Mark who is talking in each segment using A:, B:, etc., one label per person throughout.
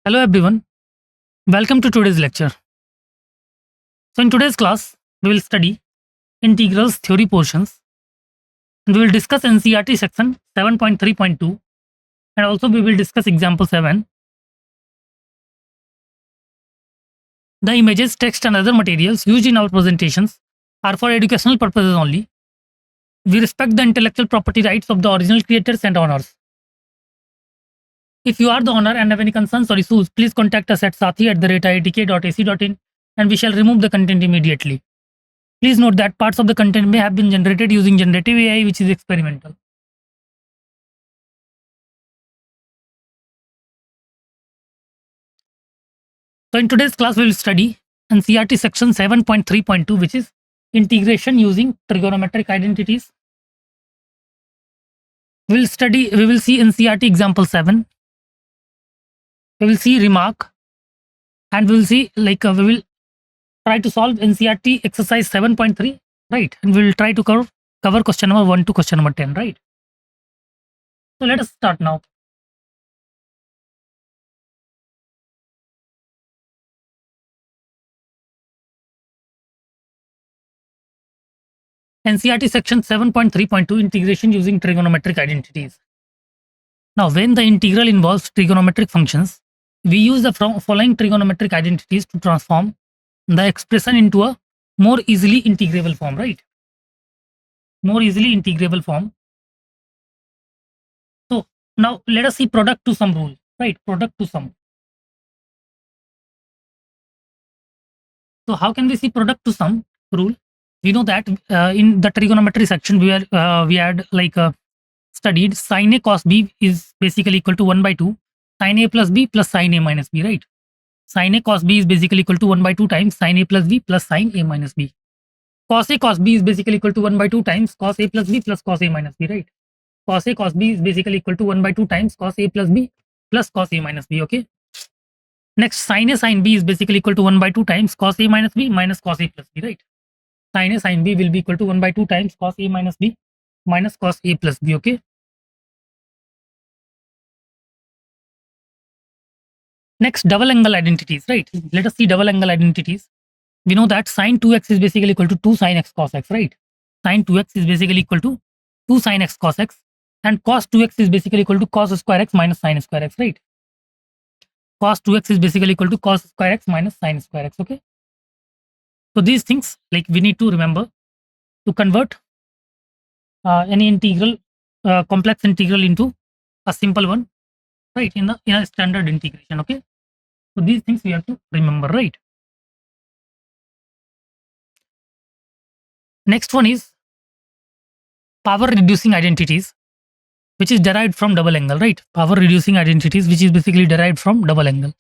A: Hello everyone, welcome to today's lecture. So in today's class, we will study integrals theory portions and we will discuss NCERT section 7.3.2 and also we will discuss example 7. The images, text and other materials used in our presentations are for educational purposes only. We respect the intellectual property rights of the original creators and owners. If you are the owner and have any concerns or issues, please contact us at sathi@iitk.ac.in and we shall remove the content immediately. Please note that parts of the content may have been generated using generative AI, which is experimental. So in today's class, we will study NCERT section 7.3.2, which is integration using trigonometric identities. We will see NCERT example 7. We will see remark, and we will see we will try to solve NCERT exercise 7.3, right? And we will try to cover question number 1 to question number 10, right? So let us start now. NCERT section 7.3.2, integration using trigonometric identities. Now, when the integral involves trigonometric functions, we use the following trigonometric identities to transform the expression into a more easily integrable form, right? More easily integrable form. So now let us see product to sum rule, right? Product to sum. So how can we see product to sum rule? We know that in the trigonometry section we had studied sin a cos b is basically equal to 1 by 2 sin a plus b plus sin a minus b, right? Sin a cos b is basically equal to 1 by 2 times sin a plus b plus sin a minus b. Cos a cos b is basically equal to 1 by 2 times cos a plus b plus cos a minus b, right? Cos a cos b is basically equal to 1 by 2 times cos a plus b plus cos a minus b, okay? Next, sin a sin b is basically equal to 1 by 2 times cos a minus b minus cos a plus b, right? Sin a sin b will be equal to 1 by 2 times cos a minus b minus cos a plus b, okay? Next, double angle identities, right? Let us see double angle identities. We know that sin 2x is basically equal to 2 sin x cos x, right? Sin 2x is basically equal to 2 sin x cos x, and cos 2x is basically equal to cos square x minus sin square x, right? Cos 2x is basically equal to cos square x minus sin square x, okay? So these things we need to remember to convert any integral, complex integral into a simple one, right? In a standard integration, okay? So these things we have to remember, right? Next one is power reducing identities, which is derived from double angle, right? Power reducing identities, which is basically derived from double angle.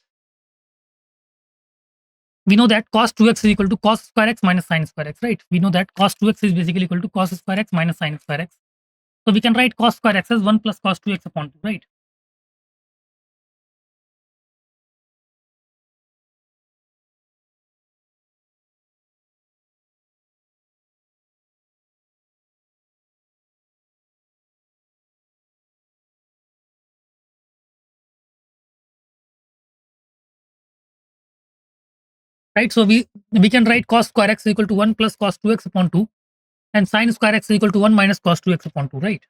A: We know that cos 2x is equal to cos square x minus sin square x, right? We know that cos 2x is basically equal to cos square x minus sin square x. So we can write cos square x as 1 plus cos 2x upon 2, right? Right, so we can write cos square x equal to 1 plus cos 2x upon 2 and sin square x equal to 1 minus cos 2x upon 2, right?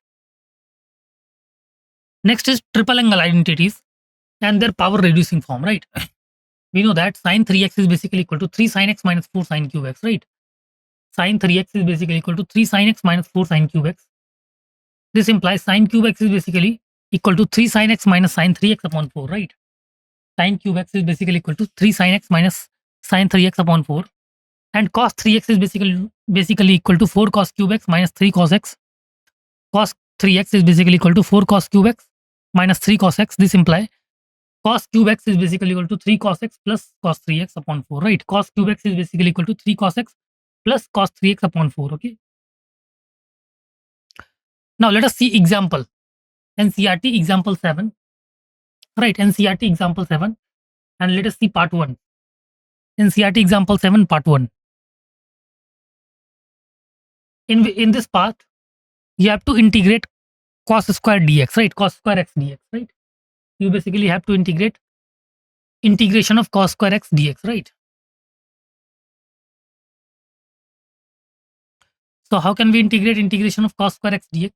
A: Next is triple angle identities and their power reducing form, right? We know that sin 3x is basically equal to 3 sin x minus 4 sin cube x, right? Sin 3x is basically equal to 3 sin x minus 4 sin cube x. This implies sin cube x is basically equal to 3 sin x minus sin 3x upon 4, right? Sin cube x is basically equal to 3 sin x minus sin 3x upon 4. And cos 3x is basically equal to 4 cos cube x minus 3 cos x. Cos 3x is basically equal to 4 cos cube x minus 3 cos x. This implies cos cube x is basically equal to 3 cos x plus cos 3x upon 4, right? Cos cube x is basically equal to 3 cos x plus cos 3x upon 4, okay? Now let us see example. NCERT example 7, right? NCERT example 7, and let us see part 1. NCERT example 7 part 1. In this part, you have to integrate cos square dx, right? Cos square x dx, right? You basically have to integrate integration of cos square x dx, right? So how can we integrate integration of cos square x dx?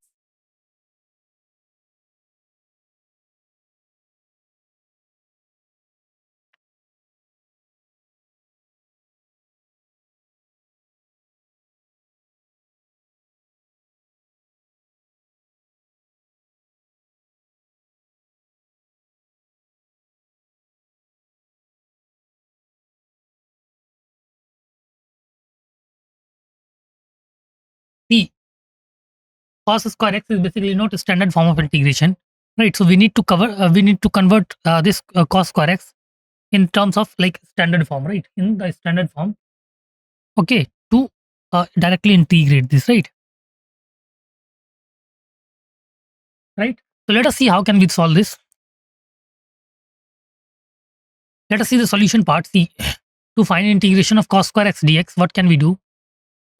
A: See, cos square x is basically not a standard form of integration, right? So we need to convert this cos square x in terms of like standard form, right? In the standard form, okay, to directly integrate this, right? Right. So let us see how can we solve this. Let us see the solution part. See, to find integration of cos square x dx, what can we do?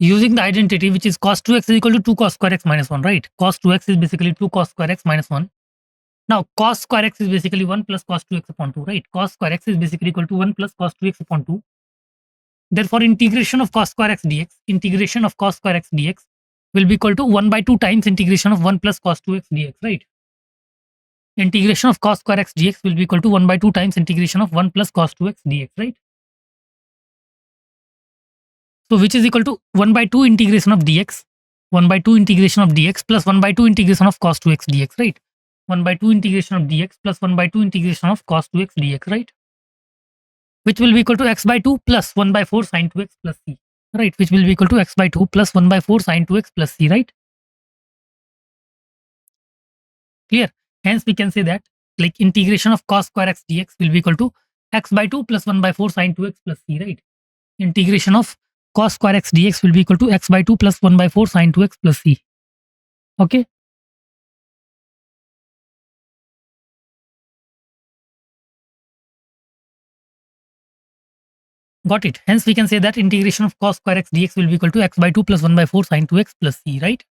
A: Using the identity which is cos 2x is equal to 2 cos square x minus 1, right? Cos 2x is basically 2 cos square x minus 1. Now, cos square x is basically 1 plus cos 2x upon 2, right? Cos square x is basically equal to 1 plus cos 2x upon 2. Therefore, integration of cos square x dx will be equal to 1 by 2 times integration of 1 plus cos 2x dx, right? Integration of cos square x dx will be equal to 1 by 2 times integration of 1 plus cos 2x dx, right? So which is equal to 1 by 2 integration of dx, 1 by 2 integration of dx plus 1 by 2 integration of cos 2x dx, right? 1 by 2 integration of dx plus 1 by 2 integration of cos 2x dx, right? Which will be equal to x by 2 plus 1 by 4 sin 2x plus c, right? Which will be equal to x by 2 plus 1 by 4 sin 2x plus c, right? Clear? Hence we can say that like integration of cos square x dx will be equal to x by 2 plus 1 by 4 sin 2x plus c, right? Integration of cos square x dx will be equal to x by 2 plus 1 by 4 sin 2x plus c. Okay. Got it. Hence we can say that integration of cos square x dx will be equal to x by 2 plus 1 by 4 sin 2x plus c, right?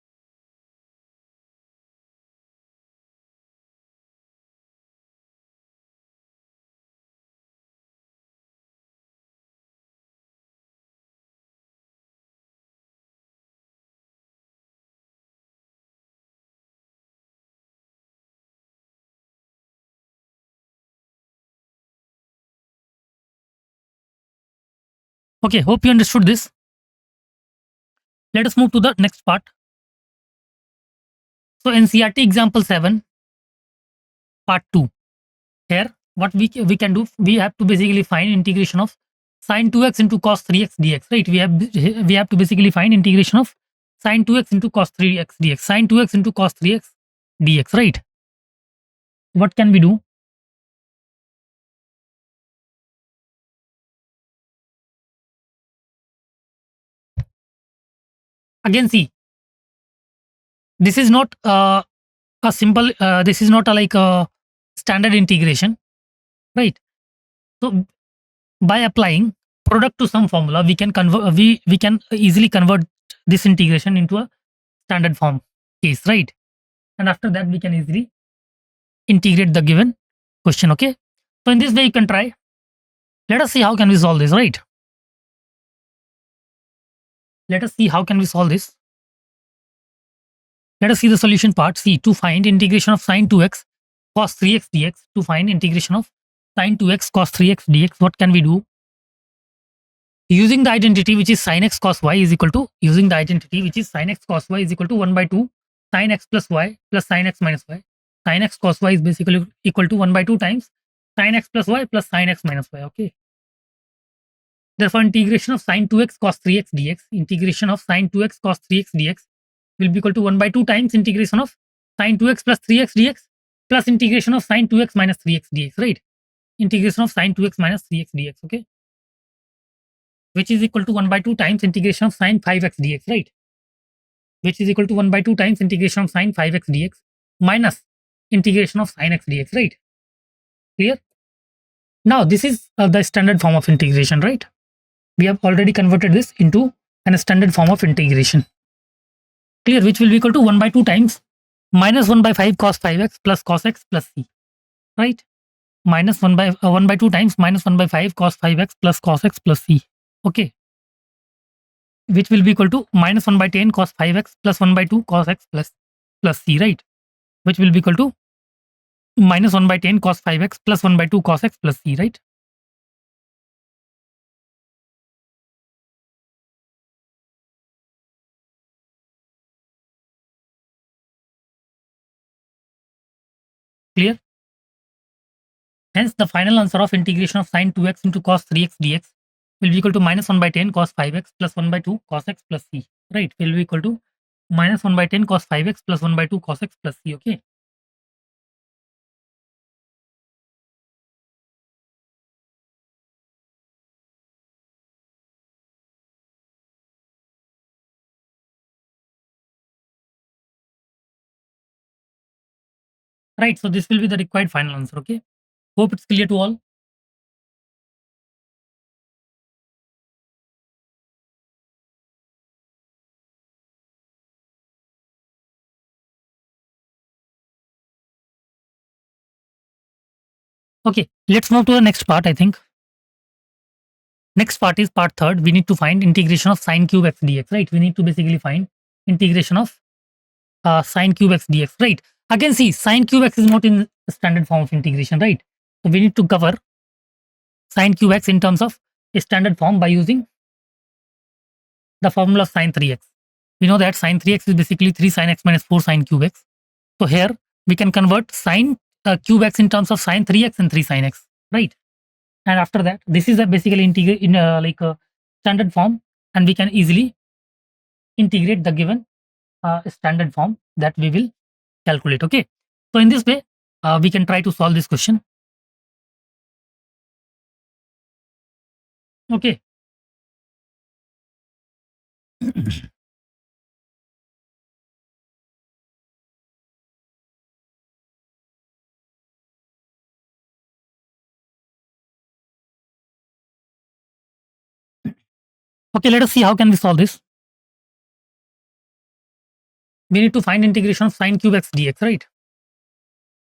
A: Okay, hope you understood this. Let us move to the next part. So NCERT example 7, part 2. Here, what we can do, we have to basically find integration of sin 2x into cos 3x dx, right? We have to basically find integration of sin 2x into cos 3x dx, sin 2x into cos 3x dx, right? What can we do? Again, see, this is not a simple, this is not a like a standard integration, right? So by applying product to some formula, we can convert, we can easily convert this integration into a standard form case, right? And after that, we can easily integrate the given question. Okay. So in this way, you can try. Let us see how can we solve this, right? Let us see how can we solve this. Let us see the solution part. See, to find integration of sin 2x cos 3x dx, to find integration of sin 2x cos 3x dx, what can we do? Using the identity which is sin x cos y is equal to, using the identity which is sin x cos y is equal to 1 by 2 sin x plus y plus sin x minus y. Sin x cos y is basically equal to 1 by 2 times sin x plus y plus sin x minus y. Okay. Therefore, integration of sin 2x cos 3x dx, integration of sin 2x cos 3x dx will be equal to 1 by 2 times integration of sin 2x plus 3x dx plus integration of sin 2x minus 3x dx, right? Integration of sin 2x minus 3x dx, okay? Which is equal to 1 by 2 times integration of sin 5x dx, right? Which is equal to 1 by 2 times integration of sin 5x dx minus integration of sin x dx, right? Clear? Now, this is the standard form of integration, right? We have already converted this into a standard form of integration. Clear? Which will be equal to 1 by 2 times minus 1 by 5 cos 5x plus cos x plus c, right? minus 1 by 2 times minus 1 by 5 cos 5x plus c. Okay, which will be equal to minus 1 by 10 cos 5x plus 1 by 2 cos x plus c, right? Which will be equal to minus 1 by 10 cos 5x plus 1 by 2 cos x plus c, right? Clear? Hence, the final answer of integration of sin 2x into cos 3x dx will be equal to minus 1 by 10 cos 5x plus 1 by 2 cos x plus c, right? Will be equal to minus 1 by 10 cos 5x plus 1 by 2 cos x plus c, okay? Right, so this will be the required final answer, okay? Hope it's clear to all. Okay, let's move to the next part, I think. Next part is part third. We need to find integration of sine cube x dx, right? We need to basically find integration of sine cube x dx, right? Again, see, sine cube x is not in standard form of integration, right? So we need to cover sine cube x in terms of a standard form by using the formula of sine 3x. We know that sine 3x is basically 3 sine x minus 4 sine cube x. So here we can convert sine cube x in terms of sine 3x and 3 sine x, right? And after that, this is a basically integrate in like a standard form, and we can easily integrate the given standard form that we will calculate. Okay, so in this way, we can try to solve this question. Okay. Okay, let us see how can we solve this. We need to find integration of sine cube x dx, right?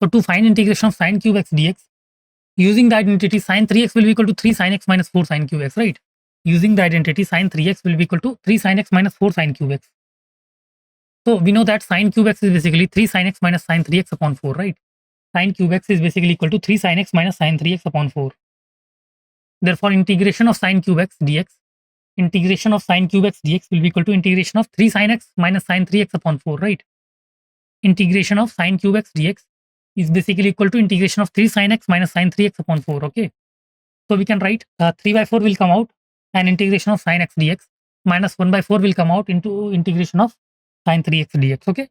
A: So to find integration of sine cube x dx, using the identity sine 3x will be equal to 3 sine x minus 4 sine cube x, right? Using the identity sine 3x will be equal to 3 sine x minus 4 sine cube x. So we know that sine cube x is basically 3 sine x minus sine 3x upon 4, right? Sine cube x is basically equal to 3 sine x minus sine 3x upon 4. Therefore, integration of sine cube x dx, integration of sine cube x dx will be equal to integration of 3 sine x minus sine 3x upon 4, right? Integration of sine cube x dx is basically equal to integration of 3 sine x minus sine 3x upon 4, okay? So we can write 3 by 4 will come out, and integration of sine x dx minus 1 by 4 will come out into integration of sine 3x dx, okay?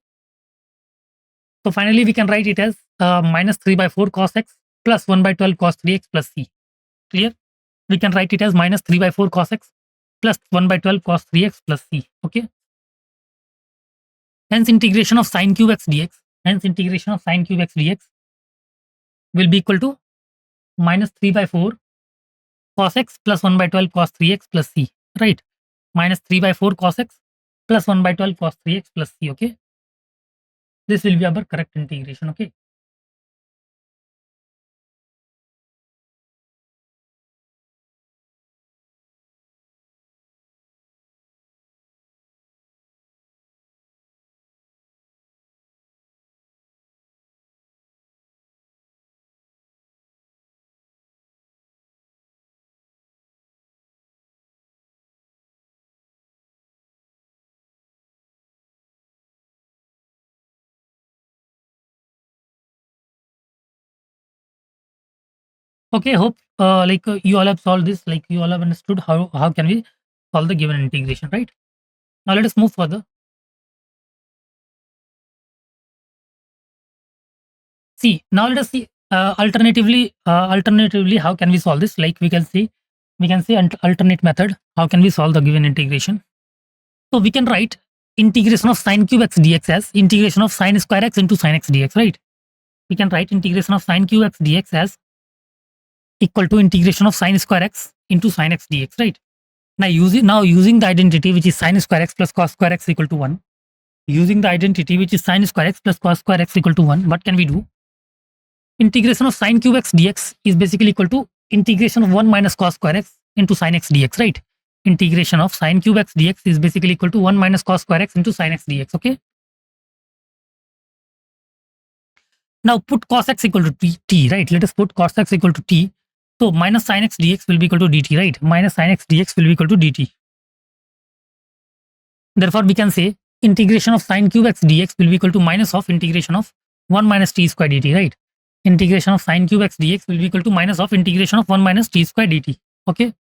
A: So finally, we can write it as minus 3 by 4 cos x plus 1 by 12 cos 3x plus c. Clear? We can write it as minus 3 by 4 cos x plus 1 by 12 cos 3x plus c. Okay. Hence, integration of sine cube x dx. Hence, integration of sine cube x dx will be equal to minus 3 by 4 cos x plus 1 by 12 cos 3x plus c. Right? Minus 3 by 4 cos x plus 1 by 12 cos 3x plus c. Okay. This will be our correct integration. Okay. Okay, hope you all have solved this, like you all have understood how can we solve the given integration, right? Now let us move further. See, now let us see alternatively how can we solve this? Like we can say alternate method. How can we solve the given integration? So we can write integration of sine cube x dx as integration of sine square x into sine x dx, right? We can write integration of sine cube x dx as equal to integration of sine square x into sine x dx, right? Now using the identity which is sine square x plus cos square x equal to 1, using the identity which is sine square x plus cos square x equal to 1, what can we do? integration of sine cube x dx is basically equal to integration of 1 minus cos square x into sine x dx, right? Integration of sine cube x dx is basically equal to 1 minus cos square x into sine x dx, okay? Now put cos x equal to t, right? Let us put cos x equal to t. So minus sin x dx will be equal to dt, right? Minus sin x dx will be equal to dt. Therefore, we can say integration of sine cube x dx will be equal to minus of integration of 1 minus t square dt, right? Integration of sine cube x dx will be equal to minus of integration of 1 minus t square dt, okay?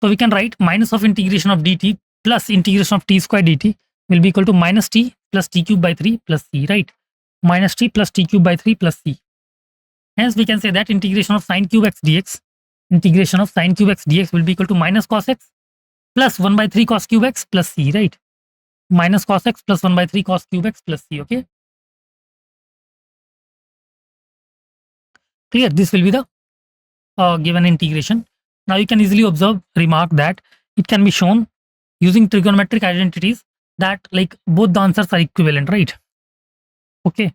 A: So we can write minus of integration of dt plus integration of t square dt will be equal to minus t plus t cube by 3 plus c, right? Minus t plus t cube by 3 plus c. Hence, we can say that integration of sine cube x dx, integration of sine cube x dx will be equal to minus cos x plus 1 by 3 cos cube x plus c, right? Minus cos x plus 1 by 3 cos cube x plus c, okay? Clear? This will be the given integration. Now you can easily remark that it can be shown using trigonometric identities that like both the answers are equivalent, right? Okay.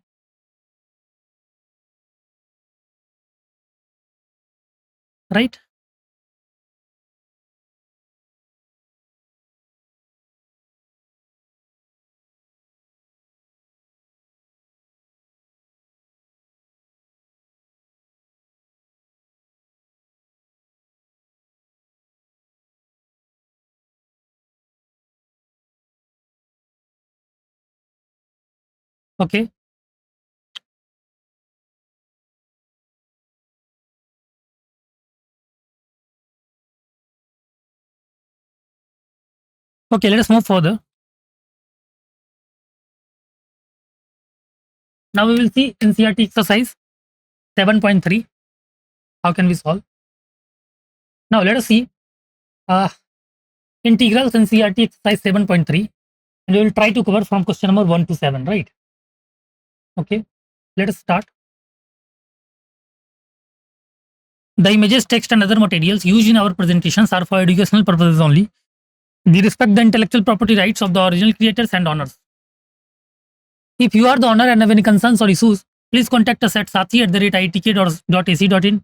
A: Right? Okay. Okay, let us move further. Now we will see NCERT exercise 7.3. How can we solve? Now let us see integrals NCERT exercise 7.3, and we will try to cover from question number 1 to 7, right? Okay, let us start. The images, text, and other materials used in our presentations are for educational purposes only. We respect the intellectual property rights of the original creators and owners. If you are the owner and have any concerns or issues, please contact us at sathi@iitk.ac.in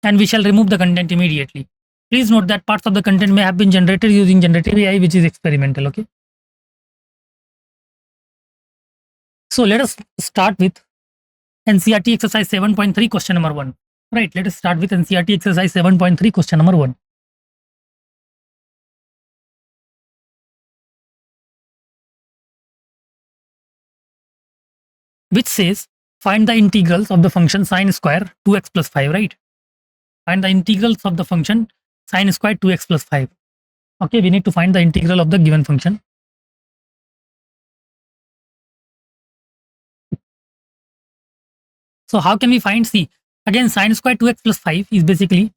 A: and we shall remove the content immediately. Please note that parts of the content may have been generated using generative AI, which is experimental, okay? So let us start with NCERT exercise 7.3 question number 1. Right, let us start with NCERT exercise 7.3 question number 1. Which says find the integrals of the function sine square 2x plus 5, right? Find the integrals of the function sine square 2x plus 5. Okay, we need to find the integral of the given function. So how can we find? See, again, sine square 2x plus 5 is basically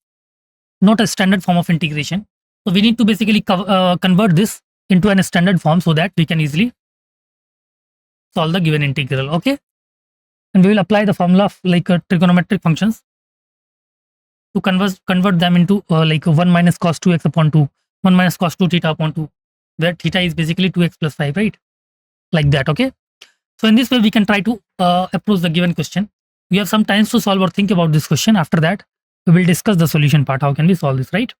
A: not a standard form of integration. So we need to basically convert this into a standard form so that we can easily solve the given integral, okay? And we will apply the formula of like trigonometric functions to convert them into like 1 minus cos 2x upon 2, 1 minus cos 2 theta upon 2, where theta is basically 2x plus 5, right? Like that, okay? So in this way, we can try to approach the given question. We have some time to solve or think about this question. After that, we will discuss the solution part. How can we solve this, right?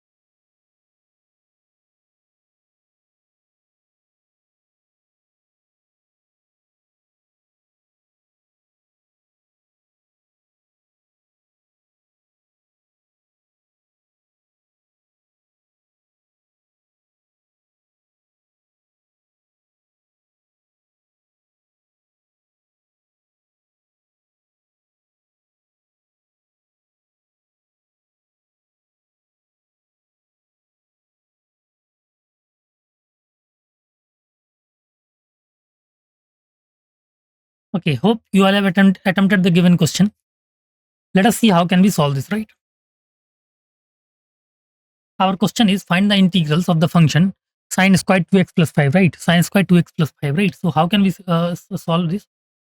A: Okay, hope you all have attempted the given question. Let us see how can we solve this, right? Our question is find the integrals of the function sine squared 2x plus 5, right? Sine squared 2x plus 5, right? So how can we solve this?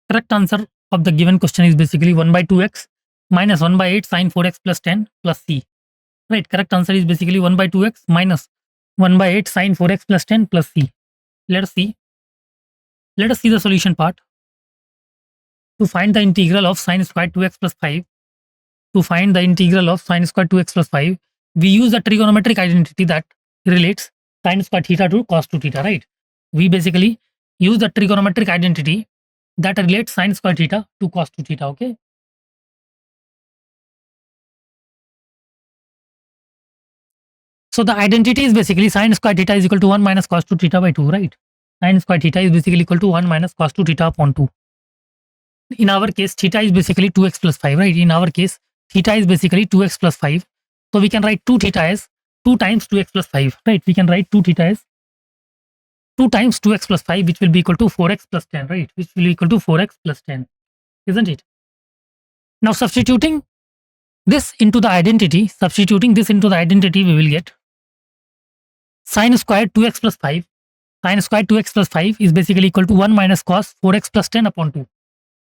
A: Correct answer of the given question is basically 1 by 2x minus 1 by 8 sine 4x plus 10 plus c. Right, correct answer is basically 1 by 2x minus 1 by 8 sine 4x plus 10 plus c. Let us see. Let us see the solution part. to find the integral of sine squared 2x plus 5, to find the integral of sine squared 2x plus 5, we use the trigonometric identity that relates sine squared theta to cos 2 theta, right? We basically use the trigonometric identity that relates sine squared theta to cos 2 theta, okay? So the identity is basically sine squared theta is equal to 1 minus cos 2 theta by 2, right? Sine squared theta is basically equal to 1 minus cos 2 theta upon 2. In our case, theta is basically 2x plus 5, right? In our case, theta is basically 2x plus 5. So we can write 2 theta as 2 times 2x plus 5, right? We can write 2 theta as 2 times 2x plus 5, which will be equal to 4x plus 10, right? Which will be equal to 4x plus 10, isn't it? Now substituting this into the identity, we will get sine squared 2x plus 5. Sine squared 2x plus 5 is basically equal to 1 minus cos 4x plus 10 upon 2.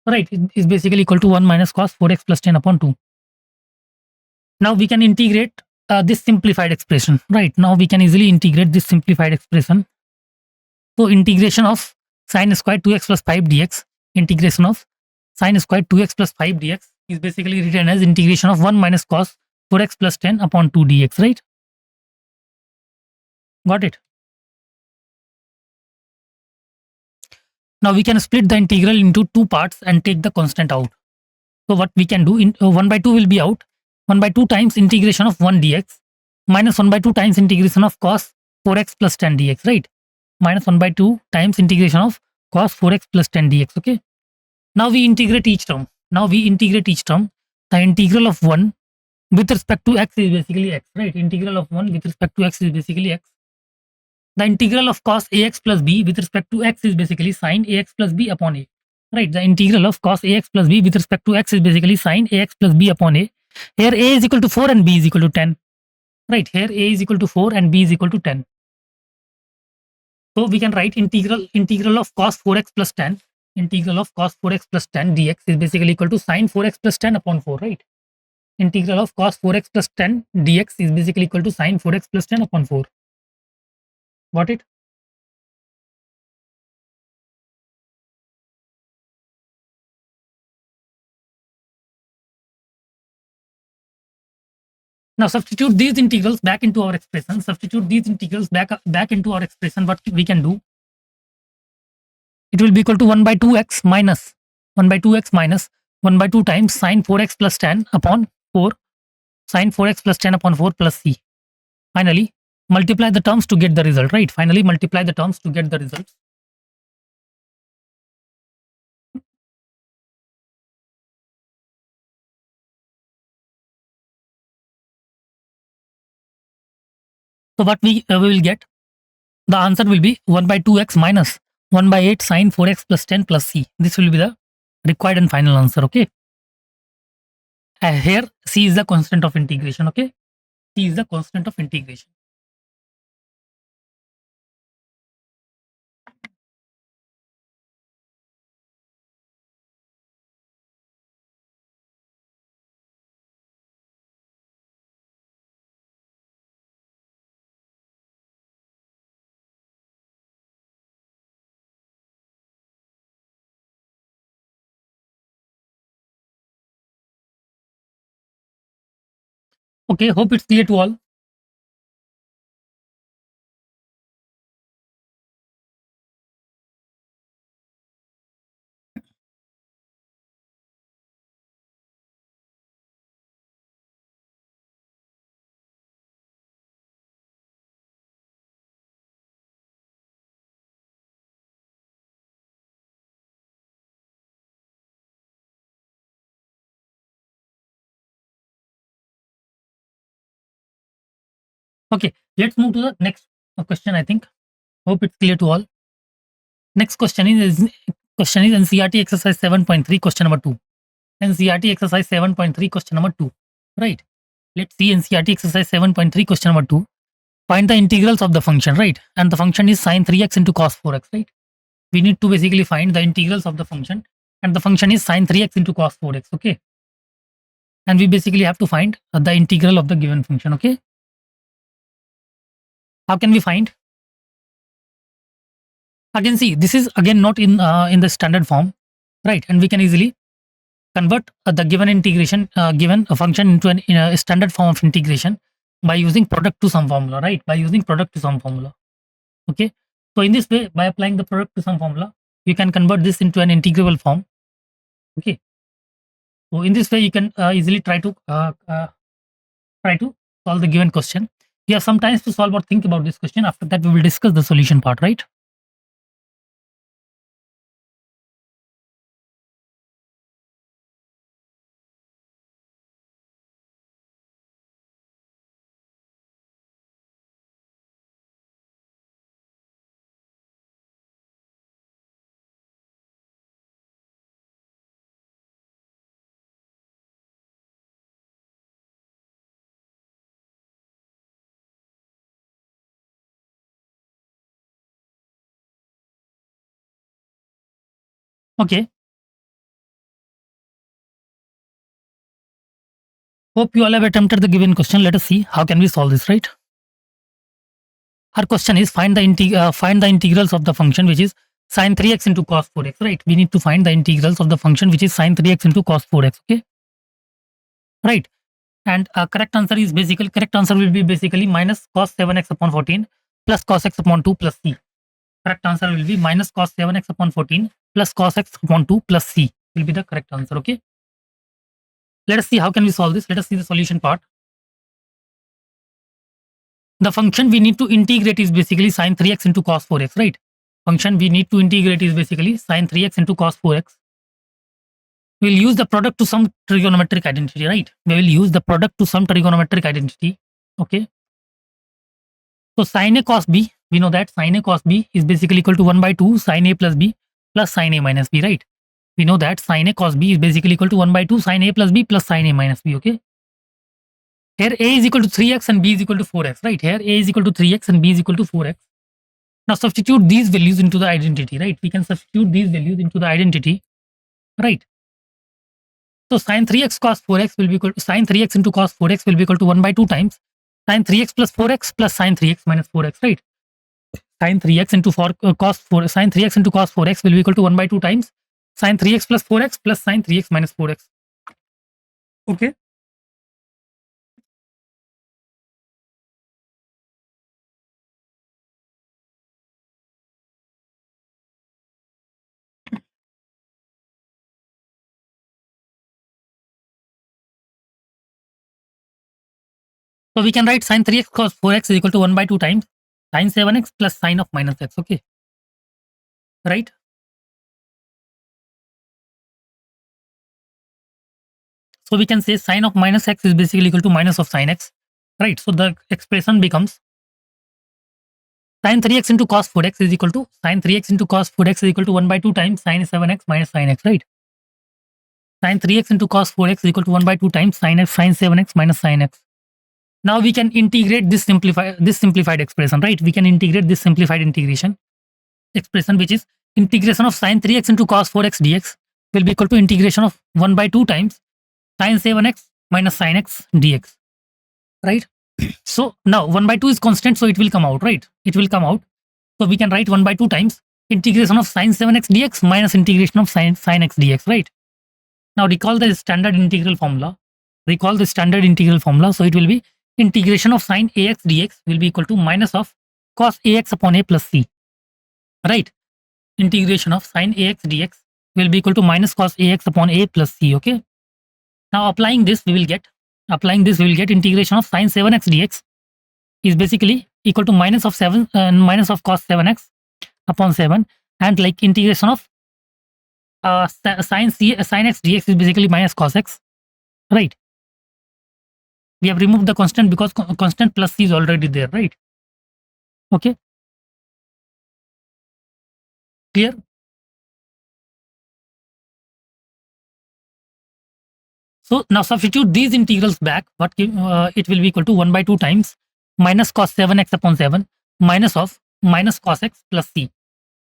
A: Right, it is basically equal to 1 minus cos 4x plus 10 upon 2. Now we can integrate this simplified expression. Right, now we can easily integrate this simplified expression. So integration of sine squared 2x plus 5 dx, integration of sine squared 2x plus 5 dx is basically written as integration of 1 minus cos 4x plus 10 upon 2 dx, right? Got it? Now we can split the integral into two parts and take the constant out. So what we can do, 1 by 2 will be out. 1 by 2 times integration of 1 dx minus 1 by 2 times integration of cos 4x plus 10 dx, right? Minus 1 by 2 times integration of cos 4x plus 10 dx, okay? Now we integrate each term. The integral of 1 with respect to x is basically x, right? Integral of 1 with respect to x is basically x. The integral of cos ax plus b with respect to x is basically sine ax plus b upon a. Right, the integral of cos ax plus b with respect to x is basically sine ax plus b upon a. Here a is equal to 4 and b is equal to 10. Right, here a is equal to 4 and b is equal to 10. So we can write integral of cos 4x plus 10. Integral of cos 4x plus 10 dx is basically equal to sine 4x plus 10 upon 4, right? Integral of cos 4x plus 10 dx is basically equal to sine 4x plus 10 upon 4. Got it? Now substitute these integrals back into our expression. What we can do? It will be equal to 1 by 2x minus 1 by 2 times sine 4x plus 10 upon 4, sine 4x plus 10 upon 4 plus c. Finally, multiply the terms to get the result, right? So what we will get, the answer will be 1 by 2x minus 1 by 8 sine 4x plus 10 plus c. This will be the required and final answer, okay? Here c is the constant of integration, okay? C is the constant of integration. Okay, hope it's clear to all. Okay, let's move to the next question, I think. Hope it's clear to all. Next question is NCERT exercise 7.3 question number 2. NCERT exercise 7.3 question number 2. Right. Let's see NCERT exercise 7.3 question number 2. Find the integrals of the function, right? And the function is sine 3x into cos 4x, right? We need to basically find the integrals of the function, and the function is sine 3x into cos 4x, okay? And we basically have to find the integral of the given function, okay? How can we find? Again, see, this is again not in the standard form, right? And we can easily convert the given integration, given a function into a standard form of integration by using product to sum formula, right? By using product to sum formula. Okay. So in this way, by applying the product to sum formula, you can convert this into an integrable form. Okay. So in this way, you can easily try to solve the given question. You have some time to solve or think about this question. After that, we will discuss the solution part, right? Okay. Hope you all have attempted the given question. Let us see how can we solve this, right? Our question is find the integrals of the function which is sine 3x into cos 4x, right? We need to find the integrals of the function which is sine 3x into cos 4x, okay? Right. And correct answer will be basically minus cos 7x upon 14 plus cos x upon 2 plus c. Correct answer will be minus cos 7x upon 14 plus cos x upon 2 plus c will be the correct answer, okay? Let us see how can we solve this. Let us see the solution part. The function we need to integrate is basically sine 3x into cos 4x, right? Function we need to integrate is basically sine 3x into cos 4x. We'll use the product to some trigonometric identity, right? We will use the product to some trigonometric identity, okay? So sine a cos b, we know that sine a cos b is basically equal to 1 by 2 sine a plus b plus sine a minus b, right? We know that sine a cos b is basically equal to 1 by 2 sine a plus b plus sine a minus b, okay? Here a is equal to 3x and b is equal to 4x, right? Here a is equal to 3x and b is equal to 4x. Now substitute these values into the identity, right? We can substitute these values into the identity, right? So sine 3x cos 4x will be equal to sine 3x into cos 4x will be equal to 1 by 2 times sine 3x plus 4x plus sine 3x minus 4x, right? Sine 3x into sine 3x into cos 4x will be equal to 1 by 2 times sine 3x plus 4x plus sine 3x minus 4x. Okay. So we can write sine 3x cos 4x is equal to 1 by 2 times sine 7x plus sine of minus x, okay? Right? So we can say sine of minus x is basically equal to minus of sine x, right? So the expression becomes sine 3x into cos 4x is equal to sine 3x into cos 4x is equal to 1 by 2 times sine 7x minus sine x, right? Sine 3x into cos 4x is equal to 1 by 2 times sine 7x minus sine x. Now we can integrate this simplified expression, right? We can integrate this simplified integration expression, which is integration of sine 3x into cos 4x dx will be equal to integration of 1 by 2 times sine 7x minus sine x dx, right? So now 1 by 2 is constant, so it will come out, right? It will come out. So we can write 1 by 2 times integration of sine 7x dx minus integration of sine x dx, right? Now recall the standard integral formula. So it will be integration of sine ax dx will be equal to minus of cos ax upon a plus c, right? Integration of sine ax dx will be equal to minus cos ax upon a plus c, okay? Now applying this we will get integration of sine 7x dx is basically equal to minus of cos 7x upon 7, and like integration of sine x dx is basically minus cos x, right? We have removed the constant because constant plus c is already there, right? Okay. Clear? So now substitute these integrals back. It will be equal to 1 by 2 times minus cos 7x upon 7 minus of minus cos x plus c,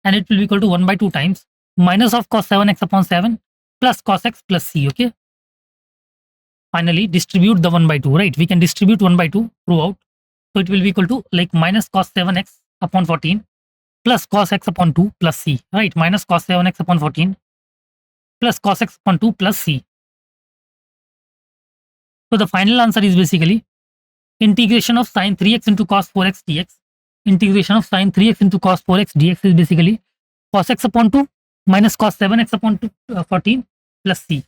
A: and it will be equal to 1 by 2 times minus of cos 7x upon 7 plus cos x plus c, okay? Finally, distribute the 1 by 2, right? We can distribute 1 by 2 throughout. So it will be equal to like minus cos 7x upon 14 plus cos x upon 2 plus c, right? Minus cos 7x upon 14 plus cos x upon 2 plus c. So the final answer is basically integration of sine 3x into cos 4x dx. Integration of sine 3x into cos 4x dx is basically cos x upon 2 minus cos 7x upon 14 plus c.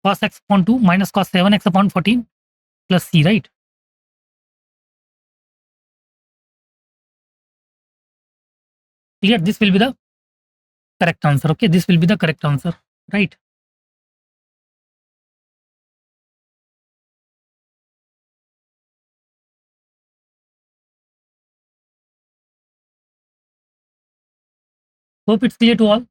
A: Cos x upon 2 minus cos 7x upon 14 plus c, right? Clear? This will be the correct answer. Okay, this will be the correct answer, right? Hope it's clear to all.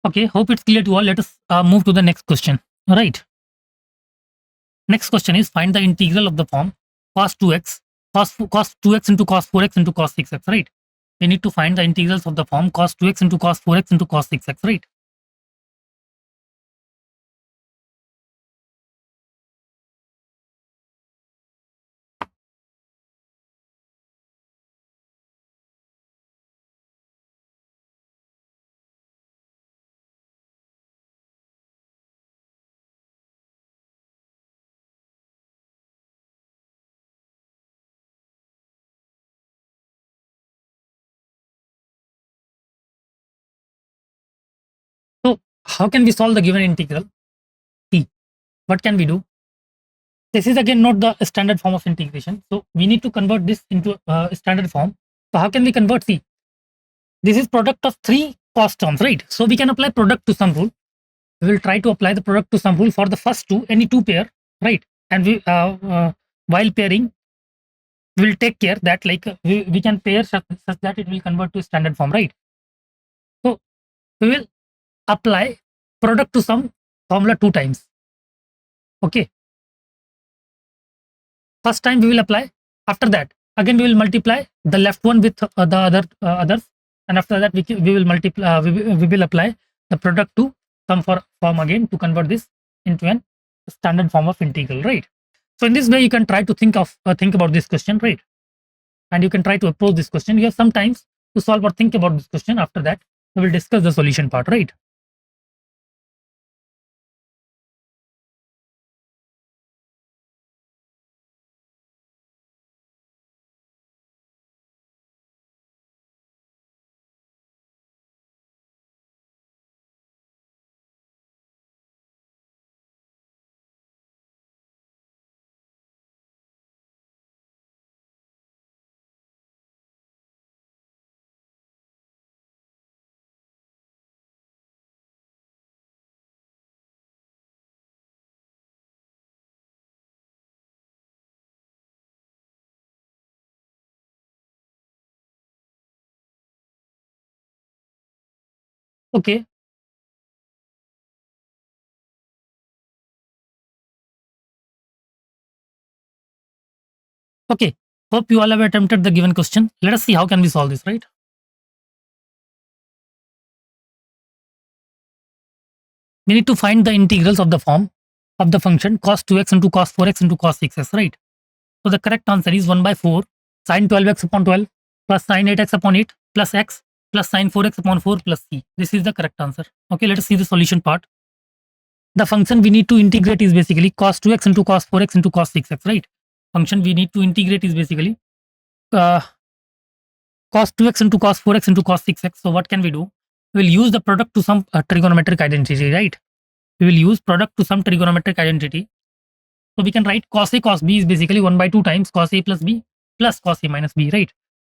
A: Okay, hope it's clear to all. Let us move to the next question. All right. Next question is find the integral of the form cos 2x, cos 2x into cos 4x into cos 6x, right? We need to find the integrals of the form cos 2x into cos 4x into cos 6x, right? So how can we solve the given integral? See, what can we do? This is again not the standard form of integration. So we need to convert this into a standard form. So how can we convert? See, this is product of three cost terms, right? So we can apply product to sum rule. We will try to apply the product to sum rule for the first two, any two pair, right? And we while pairing, we will take care that like we can pair such that it will convert to standard form, right? So we will apply product to sum formula two times. Okay. First time we will apply. After that, again we will multiply the left one with the others, and after that we will multiply. We will apply the product to sum form again to convert this into an standard form of integral, right? So in this way, you can try to think about this question, right? And you can try to approach this question. You have some times to solve or think about this question. After that, we will discuss the solution part, right? Okay. Okay. Hope you all have attempted the given question. Let us see how can we solve this, right? We need to find the integrals of the form of the function cos 2x into cos 4x into cos 6x, right? So the correct answer is 1 by 4 sine 12x upon 12 plus sine 8x upon 8 plus x plus sine 4x upon 4 plus c. This is the correct answer. Okay, let us see the solution part. The function we need to integrate is basically cos 2x into cos 4x into cos 6x, right? Function we need to integrate is basically uh, cos 2x into cos 4x into cos 6x. So what can we do? We will use the product to some trigonometric identity, right? We will use product to some trigonometric identity. So we can write cos A cos B is basically 1 by 2 times cos A plus B plus cos A minus B, right?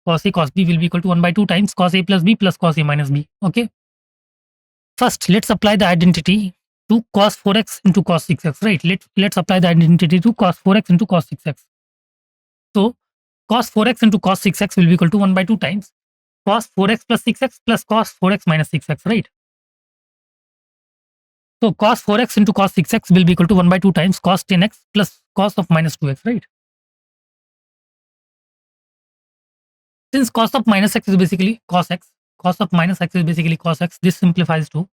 A: Cos A cos B will be equal to 1 by 2 times cos A plus B plus cos A minus B. Okay. First, let's apply the identity to cos 4x into cos 6x, right? Let's apply the identity to cos 4x into cos 6x. So cos 4x into cos 6x will be equal to 1 by 2 times cos 4x plus 6x plus cos 4x minus 6x, right? So cos 4x into cos 6x will be equal to 1 by 2 times cos 10x plus cos of minus 2x, right? Since cos of minus x is basically cos x, cos of minus x is basically cos x, this simplifies to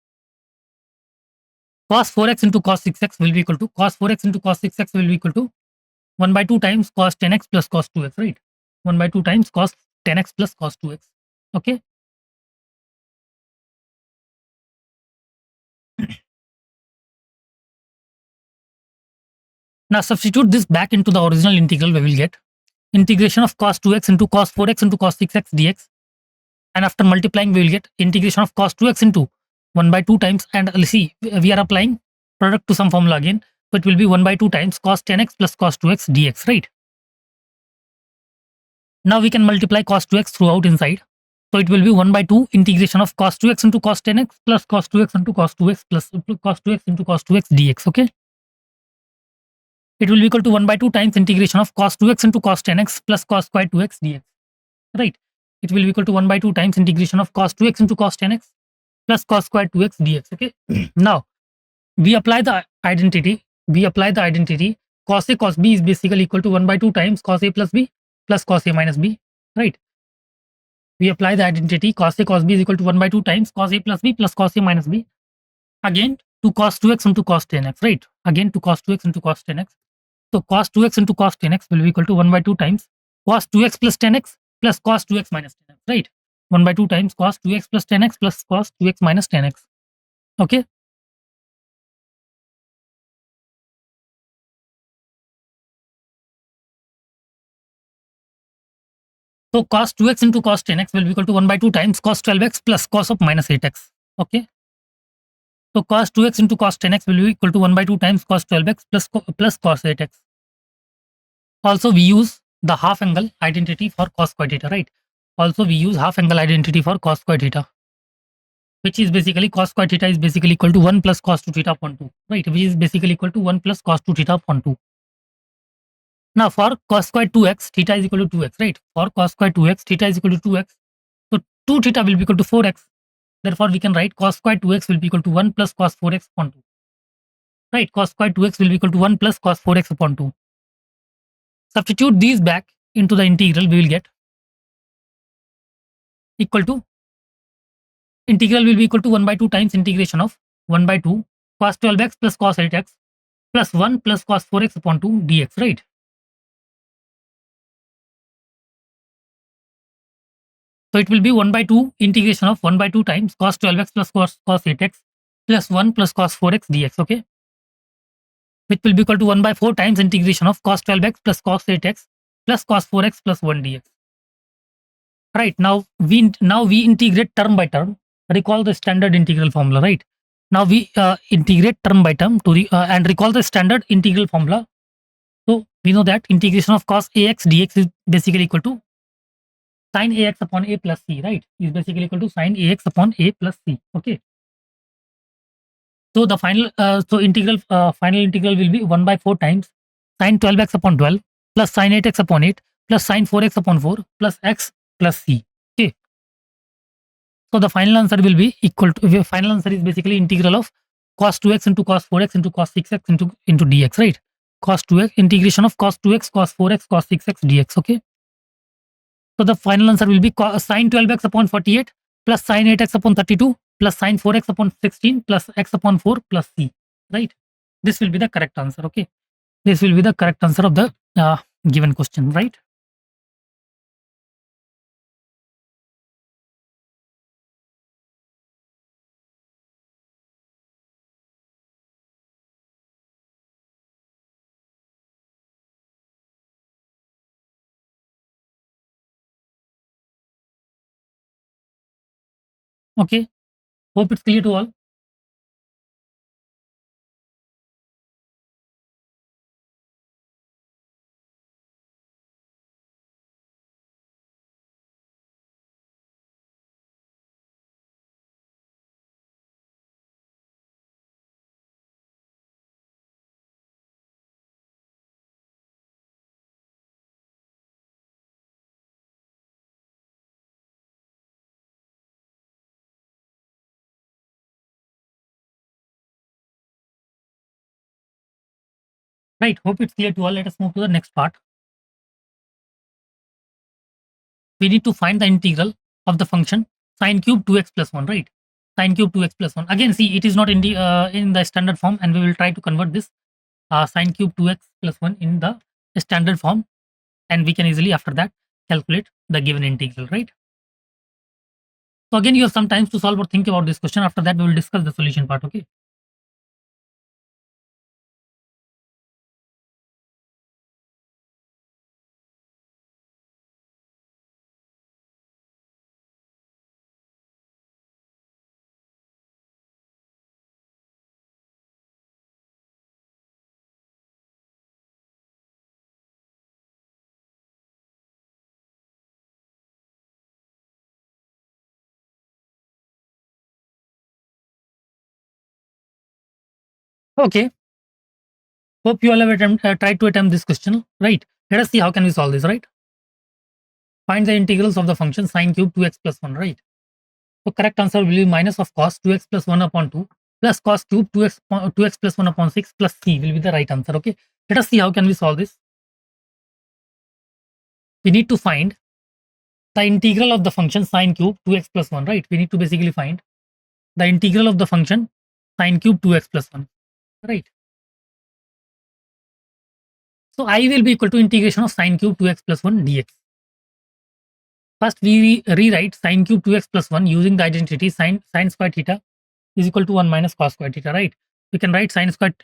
A: cos 4x into cos 6x will be equal to cos 4x into cos 6x will be equal to 1 by 2 times cos 10x plus cos 2x, right? 1 by 2 times cos 10x plus cos 2x. Okay. Now substitute this back into the original integral, we will get integration of cos 2x into cos 4x into cos 6x dx. And after multiplying, we will get integration of cos 2x into 1 by 2 times. And see, we are applying product to some formula again. So it will be 1 by 2 times cos 10x plus cos 2x dx, right? Now we can multiply cos 2x throughout inside. So it will be 1 by 2 integration of cos 2x into cos 10x plus cos 2x into cos 2x plus cos 2x into cos 2x dx. Okay. It will be equal to 1 by 2 times integration of cos 2x into cos 10x plus cos square 2x dx. Right. It will be equal to 1 by 2 times integration of cos 2x into cos 10x plus cos square 2x dx. Okay. Now we apply the identity. Cos a cos b is basically equal to 1 by 2 times cos a plus b plus cos a minus b. Right. We apply the identity cos a cos b is equal to 1 by 2 times cos a plus b plus cos a minus b. Again to cos 2x into cos 10x. Right. Again to cos 2x into cos 10x. So cos 2x into cos 10x will be equal to 1 by 2 times cos 2x plus 10x plus cos 2x minus 10x, right? 1 by 2 times cos 2x plus 10x plus cos 2x minus 10x. Okay. So cos 2x into cos 10x will be equal to 1 by 2 times cos 12x plus cos of minus 8x. Okay. So cos 2x into cos 10x will be equal to 1 by 2 times cos 12x plus cos 8x. Also, we use the half angle identity for cos square theta, right? Also, we use half angle identity for cos square theta, which is basically cos square theta is basically equal to 1 plus cos 2 theta upon 2, right? Which is basically equal to 1 plus cos 2 theta upon 2. Now, for cos square 2x, theta is equal to 2x, right? For cos square 2x, theta is equal to 2x. So, 2 theta will be equal to 4x. Therefore, we can write cos square 2x will be equal to 1 plus cos 4x upon 2. Right? Cos square 2x will be equal to 1 plus cos 4x upon 2. Substitute these back into the integral, we will get equal to integral will be equal to 1 by 2 times integration of 1 by 2 cos 12x plus cos 8x plus 1 plus cos 4x upon 2 dx, right? So it will be 1 by 2 integration of 1 by 2 times cos 12x plus cos 8x plus 1 plus cos 4x dx, okay? Which will be equal to 1 by 4 times integration of cos 12x plus cos 8x plus cos 4x plus 1 dx. Right, now we integrate term by term. Recall the standard integral formula, right? Now we integrate term by term to and recall the standard integral formula. So we know that integration of cos ax dx is basically equal to sin ax upon a plus c, right? Is basically equal to sin ax upon a plus c. Okay. So the final integral will be 1 by 4 times sin 12x upon 12 plus sin 8x upon 8 plus sin 4x upon 4 plus x plus c. Okay. So the final answer will be equal to the final answer is basically integral of cos 2x into cos 4x into cos 6x into dx, right? Cos 2x integration of cos 2x cos 4x cos 6x dx. Okay. So the final answer will be sin 12x upon 48 plus sin 8x upon 32 plus sin 4x upon 16 plus x upon 4 plus c, right? This will be the correct answer. Okay. This will be the correct answer of the given question, right? Okay. Hope it's clear to all. Right, hope it's clear to all. Let us move to the next part. We need to find the integral of the function sine cube 2x plus 1, right? Sine cube 2x plus 1. Again, see, it is not in the standard form, and we will try to convert this sine cube 2x plus 1 in the standard form, and we can easily after that calculate the given integral, right? So again, you have some time to solve or think about this question. After that, we will discuss the solution part, okay? Okay. Hope you all have tried to attempt this question, right? Let us see how can we solve this, right? Find the integrals of the function sine cube 2x plus 1, right? So correct answer will be minus of cos 2x plus 1 upon 2 plus cos cube 2x plus 1 upon 6 plus c will be the right answer, okay? Let us see how can we solve this. We need to find the integral of the function sine cube 2x plus 1, right? We need to basically find the integral of the function sine cube 2x plus 1, right? So I will be equal to integration of sine cube 2x plus 1 dx. First, we rewrite sine cube 2x plus 1 using the identity sine square theta is equal to 1 minus cos square theta, right? We can write sine square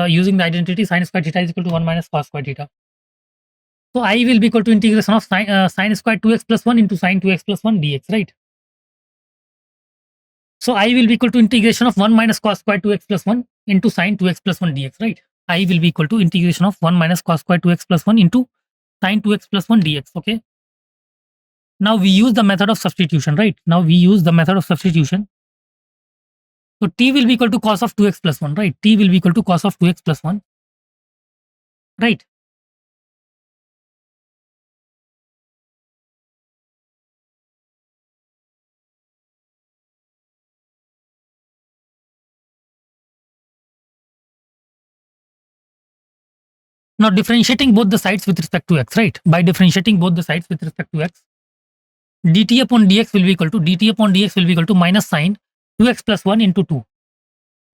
A: using the identity sine square theta is equal to 1 minus cos square theta. So I will be equal to integration of sine square 2x plus 1 into sine 2x plus 1 dx, right? So I will be equal to integration of 1 minus cos square 2x plus 1 into sine 2x plus 1 dx, right? I will be equal to integration of 1 minus cos square 2x plus 1 into sine 2x plus 1 dx, okay? Now we use the method of substitution, right? Now we use the method of substitution. So t will be equal to cos of 2x plus 1, right? T will be equal to cos of 2x plus 1, right? Now differentiating both the sides with respect to x, right? By differentiating both the sides with respect to x, dt upon dx will be equal to minus sine 2x plus 1 into 2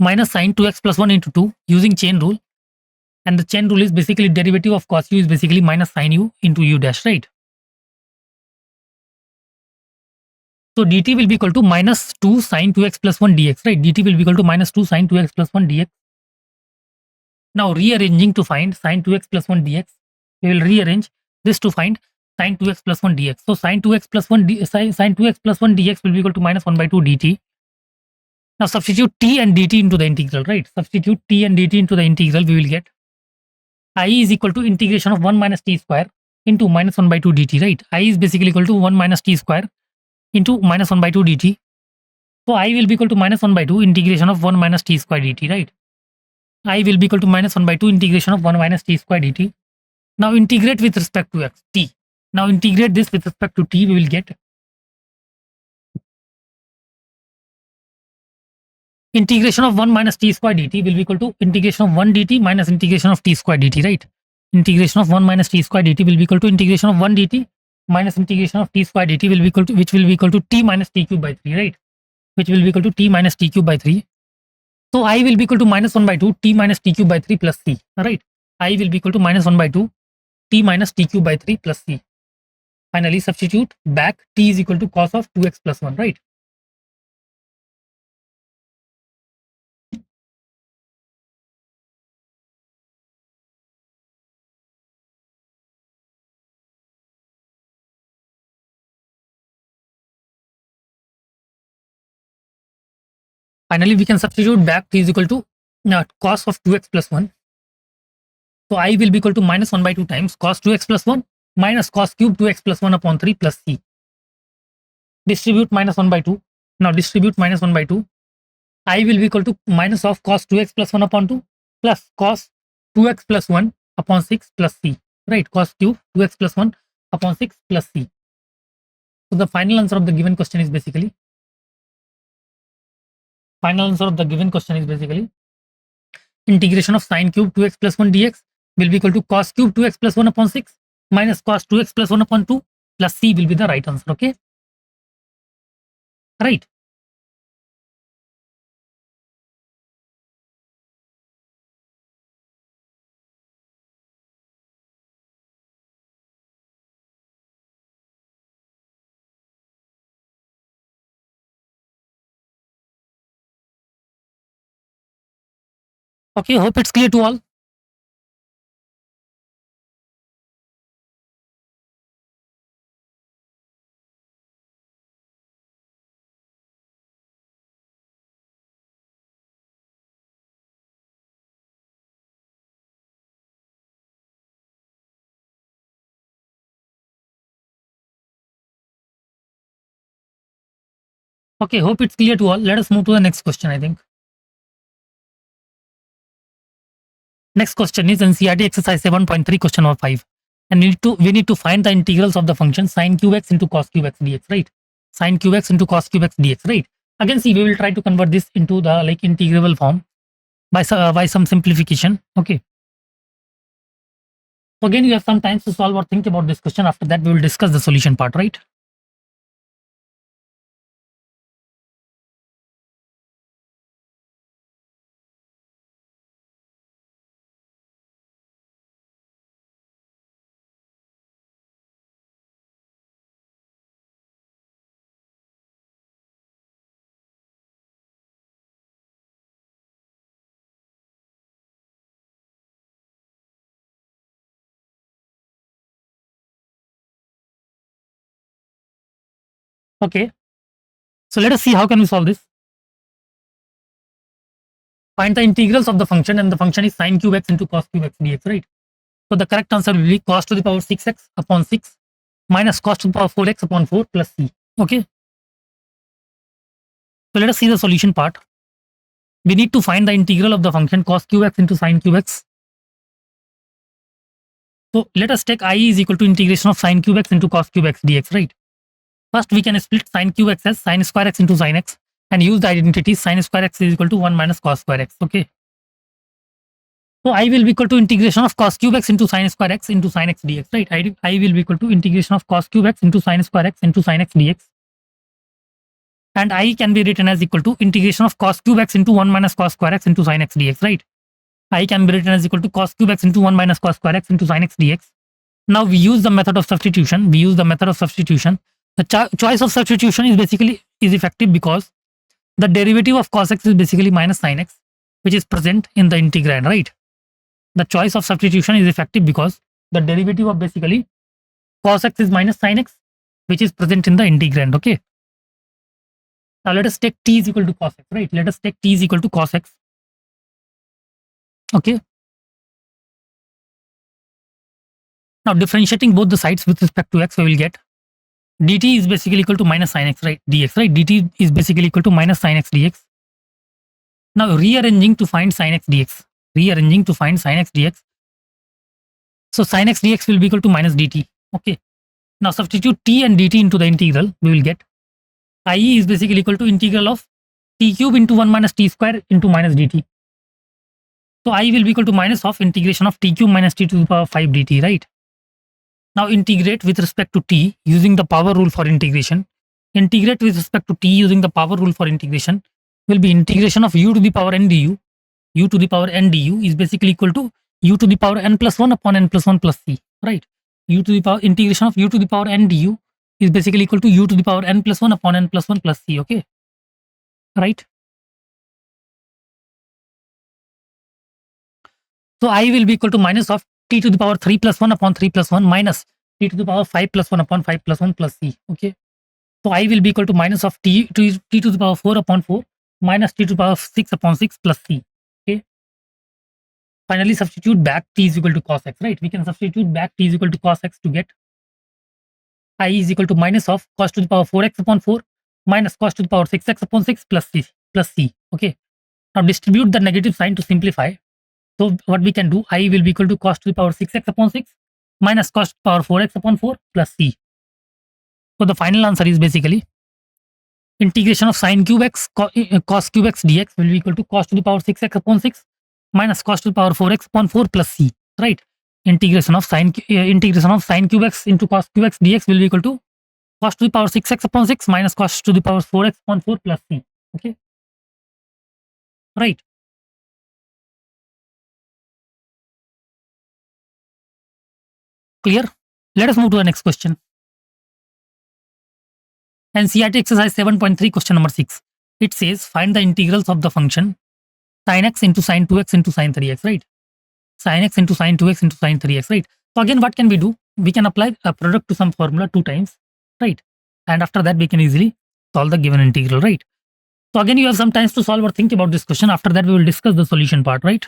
A: minus sine 2x plus 1 into 2 using chain rule, and the chain rule is basically derivative of cos u is basically minus sine u into u dash, right? So dt will be equal to minus 2 sine 2x plus 1 dx, right? Dt will be equal to minus 2 sine 2x plus 1 dx. Now rearranging to find sine 2x plus 1 dx, we will rearrange this to find sine 2x plus 1 dx. So sine 2x plus 1 sine 2x plus 1 dx will be equal to minus 1 by 2 dt. Now substitute t and dt into the integral, right? Substitute t and dt into the integral, we will get I is equal to integration of 1 minus t square into minus 1 by 2 dt, right? I is basically equal to 1 minus t square into minus 1 by 2 dt. So I will be equal to minus 1 by 2 integration of 1 minus t square dt, right? I will be equal to minus 1 by 2 integration of 1 minus t square dt. Now integrate with respect to x, t. Now integrate this with respect to t, we will get integration of 1 minus t square dt will be equal to integration of 1 dt minus integration of t square dt, right? Integration of 1 minus t square dt will be equal to integration of 1 dt minus integration of t square dt will be equal to, which will be equal to t minus t cube by 3, right? Which will be equal to t minus t cube by 3. So I will be equal to minus 1 by 2 t minus t cube by 3 plus c, right? I will be equal to minus 1 by 2 t minus t cube by 3 plus c. Finally substitute back t is equal to cos of 2x plus 1, right? Finally we can substitute back t is equal to cos of 2x plus 1. So I will be equal to minus 1 by 2 times cos 2x plus 1 minus cos cube 2x plus 1 upon 3 plus c. Distribute minus 1 by 2. Now distribute minus 1 by 2. I will be equal to minus of cos 2x plus 1 upon 2 plus cos 2x plus 1 upon 6 plus c. Right, cos cube 2x plus 1 upon 6 plus c. So the final answer of the given question is basically integration of sine cube 2x plus 1 dx will be equal to cos cube 2x plus 1 upon 6 minus cos 2x plus 1 upon 2 plus C will be the right answer. Okay. Right. Okay. Hope it's clear to all. Okay. Hope it's clear to all. Let us move to the next question, I think. Next question is NCERT exercise 7.3 question number 5. And we need to find the integrals of the function sin cube x into cos cube x dx, right? Sin cube x into cos cube x dx, right? Again, see, we will try to convert this into the like integrable form by some simplification. Okay. So again, you have some time to solve or think about this question. After that, we will discuss the solution part, right? Okay. So let us see how can we solve this. Find the integrals of the function, and the function is sin cube x into cos cube x dx, right? So the correct answer will be cos to the power 6x upon 6 minus cos to the power 4x upon 4 plus c. Okay. So let us see the solution part. We need to find the integral of the function cos cube x into sin cube x. So let us take I is equal to integration of sin cube x into cos cube x dx, right? First, we can split sin cube x as sin square x into sin x and use the identity sin square x is equal to 1 minus cos square x. Okay. So I will be equal to integration of cos cube x into sin square x into sin x dx, right? I will be equal to integration of cos cube x into sin square x into sin x dx. And I can be written as equal to integration of cos cube x into 1 minus cos square x into sin x dx, right? I can be written as equal to cos cube x into 1 minus cos square x into sin x dx. Now we use the method of substitution. The choice of substitution is effective because the derivative of cos x is basically minus sin x, which is present in the integrand, right? The choice of substitution is effective because the derivative of basically cos x is minus sin x, which is present in the integrand. Okay. Now let us take t is equal to cos x, right? Let us take t is equal to cos x. Okay. Now differentiating both the sides with respect to x, we will get dt is basically equal to minus sin x, right? Dx, right? Dt is basically equal to minus sin x dx. Now rearranging to find sin x dx. So sin x dx will be equal to minus dt. Okay. Now substitute t and dt into the integral. We will get I is basically equal to integral of t cube into 1 minus t square into minus dt. So I will be equal to minus of integration of t cube minus t to the power 5 dt, right? Now integrate with respect to t using the power rule for integration. Integrate with respect to t using the power rule for integration will be integration of u to the power n du. U to the power n du is basically equal to u to the power n plus 1 upon n plus 1 plus c, right? U to the power integration of u to the power n du is basically equal to u to the power n plus 1 upon n plus 1 plus c. Okay. Right. So I will be equal to minus of t to the power 3 plus 1 upon 3 plus 1 minus t to the power 5 plus 1 upon 5 plus 1 plus c. Okay. So I will be equal to minus of t to the power 4 upon 4 minus t to the power 6 upon 6 plus c. Okay. Finally, substitute back t is equal to cos x, right? We can substitute back t is equal to cos x to get I is equal to minus of cos to the power 4x upon 4 minus cos to the power 6x upon 6 plus c. Okay. Now distribute the negative sign to simplify. So what we can do, I will be equal to cos to the power 6x upon 6 minus cos to the power 4x upon 4 plus c. So the final answer is basically integration of sin cube x cos cube x dx will be equal to cos to the power 6x upon 6 minus cos to the power 4x upon 4 plus c. right? Integration of sine cube x into cos cube x dx will be equal to cos to the power 6x upon 6 minus cos to the power 4x upon 4 plus c. Okay, right? Clear? Let us move to the next question. NCERT exercise 7.3 question number 6. It says find the integrals of the function sin x into sin 2x into sin 3x, right? Sin x into sin 2x into sin 3x, right? So again, what can we do? We can apply a product to some formula 2 times, right? And after that, we can easily solve the given integral, right? So again, you have some time to solve or think about this question. After that, we will discuss the solution part, right?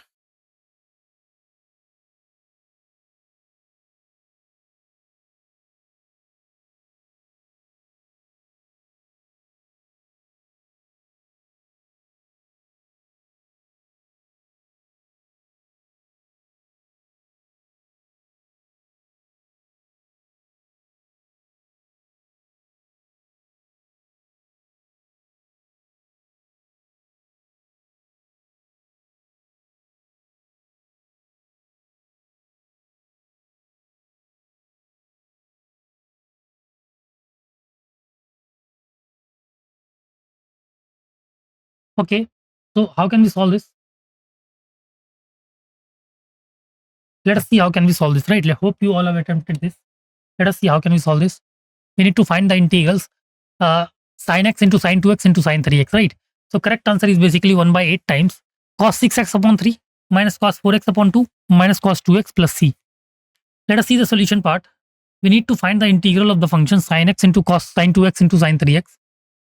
A: Okay. So how can we solve this? Let us see how can we solve this, right? I hope you all have attempted this. Let us see how can we solve this. We need to find the integrals sin x into sin 2x into sin 3x, right? So correct answer is basically 1 by 8 times cos 6x upon 3 minus cos 4x upon 2 minus cos 2x plus c. Let us see the solution part. We need to find the integral of the function sin x into cos sin 2x into sin 3x.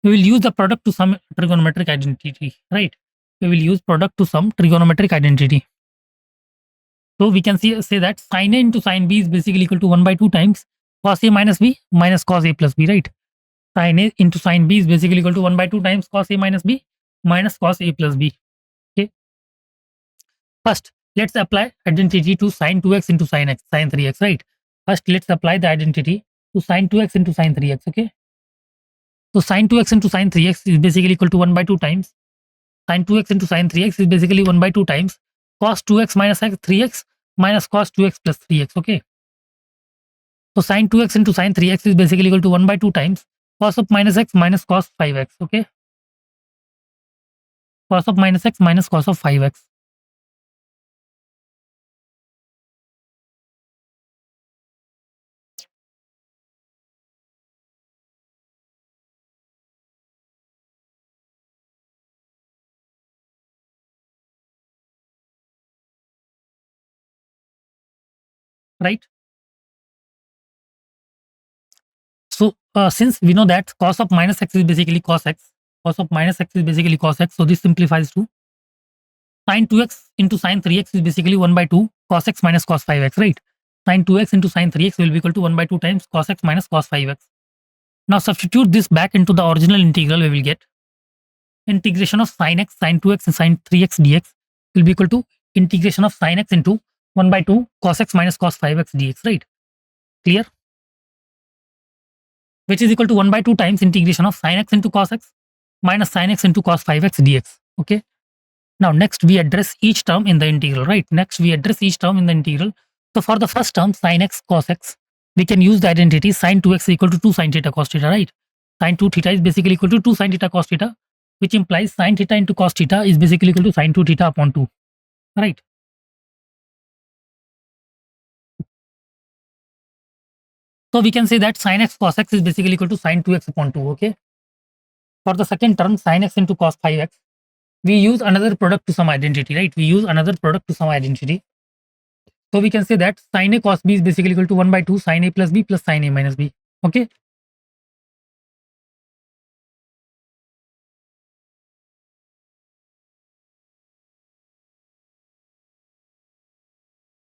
A: We will use the product to some trigonometric identity, right? We will use product to some trigonometric identity. So we can say that sin a into sin b is basically equal to 1 by 2 times cos a minus b minus cos a plus b, right? Sin a into sin b is basically equal to 1 by 2 times cos a minus b minus cos a plus b. Okay. First, let's apply identity to sin 2x into sin x, sin 3x, right? First, let's apply the identity to sin 2x into sin 3x, okay? So sin 2x into sin 3x is basically equal to 1 by 2 times. Sin 2x into sin 3x is basically 1 by 2 times cos 2x minus x 3x minus cos 2x plus 3x, okay? So sin 2x into sin 3x is basically equal to 1 by 2 times cos of minus x minus cos 5x, okay? Cos of minus x minus cos of 5x, right? So since we know that cos of minus x is basically cos x, cos of minus x is basically cos x, so this simplifies to sin 2x into sin 3x is basically 1 by 2 cos x minus cos 5x, right? Sin 2x into sin 3x will be equal to 1 by 2 times cos x minus cos 5x. Now substitute this back into the original integral. We will get integration of sin x, sin 2x and sin 3x dx will be equal to integration of sin x into 1 by 2 cos x minus cos 5x dx, right? Clear? Which is equal to 1 by 2 times integration of sin x into cos x minus sin x into cos 5x dx. Okay. Now next we address each term in the integral, right? Next we address each term in the integral. So for the first term sin x cos x, we can use the identity sin 2x equal to 2 sin theta cos theta, right? Sin 2 theta is basically equal to 2 sin theta cos theta, which implies sin theta into cos theta is basically equal to sin 2 theta upon 2, right? So we can say that sin x cos x is basically equal to sin 2x upon 2, okay? For the second term sin x into cos 5x, we use another product to some identity, right? We use another product to some identity. So we can say that sin a cos b is basically equal to 1 by 2 sin a plus b plus sin a minus b. Okay.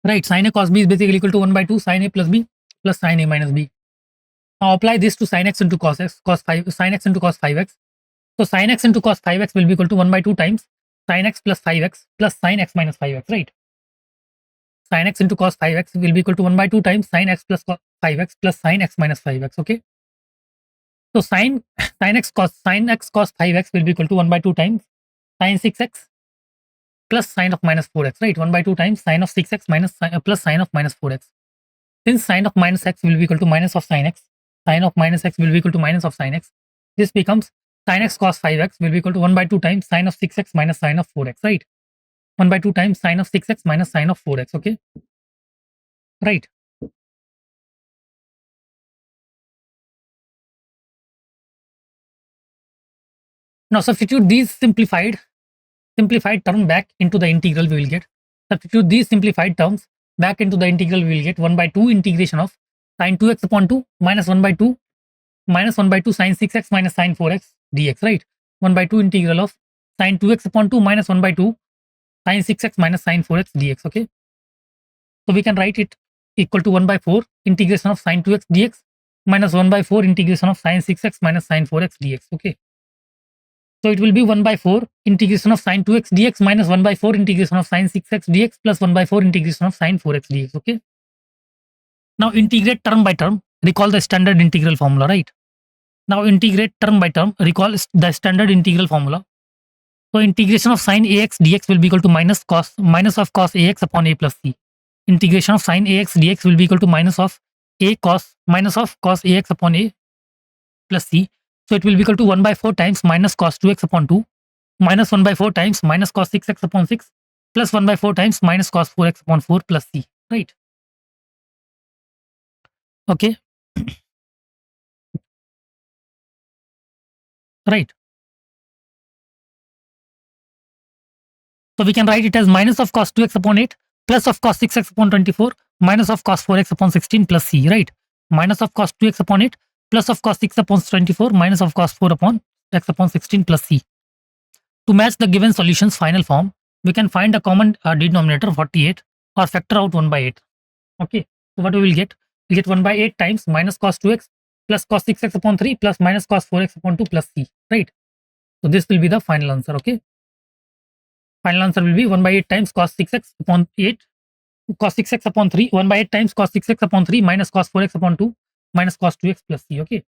A: Right. Sin a cos b is basically equal to 1 by 2 sin a plus b plus sin a minus b. Now apply this to sin x into cos x, cos 5, sin x into cos 5x. So sin x into cos 5x will be equal to 1 by 2 times sin x plus 5x plus sin x minus 5x, right? Sin x into cos 5x will be equal to 1 by 2 times sin x plus 5x plus sin x minus 5x, okay? So sin x cos 5x will be equal to 1 by 2 times sin 6x plus sine of minus 4x, right? 1 by 2 times sine of 6x minus plus sine of minus 4x. Since sine of minus x will be equal to minus of sine x, sine of minus x will be equal to minus of sine x. This becomes sine x cos 5x will be equal to 1 by 2 times sine of 6x minus sine of 4x, right? 1 by 2 times sine of 6x minus sine of 4x, okay? Right. Now substitute these simplified term back into the integral we will get. Substitute these simplified terms back into the integral we will get 1 by 2 integration of sine 2x upon 2 minus 1 by 2 minus 1 by 2 sine 6x minus sine 4x dx, right? 1 by 2 integral of sine 2x upon 2 minus 1 by 2 sine 6x minus sine 4x dx, okay? So we can write it equal to 1 by 4 integration of sine 2x dx minus 1 by 4 integration of sine 6x minus sine 4x dx, okay? So it will be 1 by 4 integration of sine 2x dx minus 1 by 4 integration of sine 6x dx plus 1 by 4 integration of sine 4x dx, okay? Now integrate term by term, recall the standard integral formula, right? Now integrate term by term, recall the standard integral formula. So integration of sine ax dx will be equal to minus of cos ax upon a plus c. Integration of sine ax dx will be equal to minus of cos ax upon a plus c. So it will be equal to 1 by 4 times minus cos 2x upon 2 minus 1 by 4 times minus cos 6x upon 6 plus 1 by 4 times minus cos 4x upon 4 plus c, right? Okay. Right. So we can write it as minus of cos 2x upon 8 plus of cos 6x upon 24 minus of cos 4x upon 16 plus c, right? Minus of cos 2x upon 8 plus of cos 6 upon 24 minus of cos 4 upon x upon 16 plus c. To match the given solution's final form, we can find a common denominator 48 or factor out 1 by 8. Okay, so what we will get? We get 1 by 8 times minus cos 2x plus cos 6x upon 3 plus minus cos 4x upon 2 plus c, right? So this will be the final answer, okay? Final answer will be 1 by 8 times cos 6x upon 8 cos 6x upon 3 1 by 8 times cos 6x upon 3 minus cos 4x upon 2 minus cos 2x plus c, okay?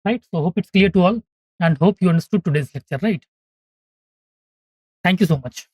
A: Right, so hope it's clear to all and hope you understood today's lecture, right? Thank you so much.